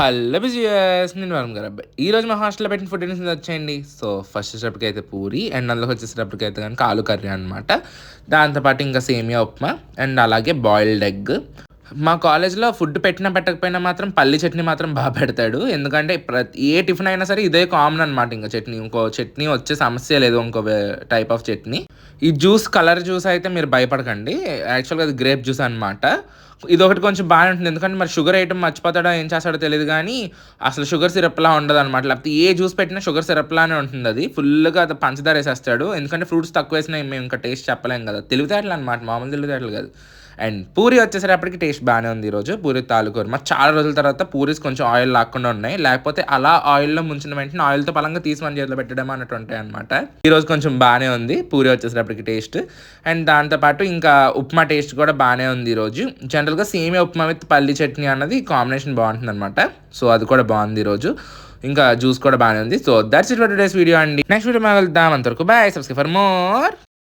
Hello బిజియస్ నేను వరం గారు అబ్బాయి. ఈరోజు మా హాస్టల్లో పెట్టిన ఫుడ్ అనేది వచ్చేయండి. సో ఫస్ట్ వచ్చేటప్పటికి అయితే పూరి అండ్ అందులో వచ్చేసేటప్పటికి అయితే కనుక ఆలు కర్రీ అనమాట. దాంతోపాటు ఇంకా సేమియా ఉప్మా అండ్ అలాగే బాయిల్డ్ ఎగ్. మా కాలేజ్లో ఫుడ్ పెట్టినా పెట్టకపోయినా మాత్రం పల్లి చట్నీ మాత్రం బాగా పెడతాడు. ఎందుకంటే ఏ టిఫిన్ అయినా సరే ఇదే కామన్ అనమాట. ఇంకా చట్నీ ఇంకో చట్నీ వచ్చే సమస్య లేదు, ఇంకో టైప్ ఆఫ్ చట్నీ. ఈ జ్యూస్ కలర్ జ్యూస్ అయితే మీరు భయపడకండి, యాక్చువల్గా అది గ్రేప్ జ్యూస్ అనమాట. ఇదొకటి కొంచెం బాగానే ఉంటుంది, ఎందుకంటే మరి షుగర్ ఐటమ్ మర్చిపోతాడో ఏం చేస్తాడో తెలియదు కానీ అసలు షుగర్ సిరప్లా ఉండదు అనమాట. లేకపోతే ఏ జ్యూస్ పెట్టినా షుగర్ సిరప్లానే ఉంటుంది. అది ఫుల్గా అది పంచదార వేసేస్తాడు, ఎందుకంటే ఫ్రూట్స్ తక్కువ వేసినా మేము ఇంకా టేస్ట్ చెప్పలేం కదా. తెలివితేటలు అనమాట, మామూలు తెలివితేటలు కాదు. అండ్ పూరి వచ్చేసరికి టేస్ట్ బాగానే ఉంది ఈరోజు. పూరి తాలూకూర మాకు చాలా రోజుల తర్వాత పూరీస్ కొంచెం ఆయిల్ లాక్కుండా ఉన్నాయి, లేకపోతే అలా ఆయిల్లో ముంచిన వెంటనే ఆయిల్తో పలంగా తీసి మన చేతిలో పెట్టడం అన్నట్టు ఉంటాయి అనమాట. ఈరోజు కొంచెం బాగానే ఉంది పూరి వచ్చేసరికి టేస్ట్. అండ్ దాంతోపాటు ఇంకా ఉప్మా టేస్ట్ కూడా బాగానే ఉంది ఈరోజు. జనరల్గా సేమియా ఉప్మా విత్ పల్లి చట్నీ అన్నది కాంబినేషన్ బాగుంటుంది అనమాట. సో అది కూడా బాగుంది ఈరోజు. ఇంకా జ్యూస్ కూడా బాగానే ఉంది. So that's it for today's video అండి. నెక్స్ట్ వీడియో మనం వెళ్దాం. అంతవరకు బాయ్. Subscribe for more.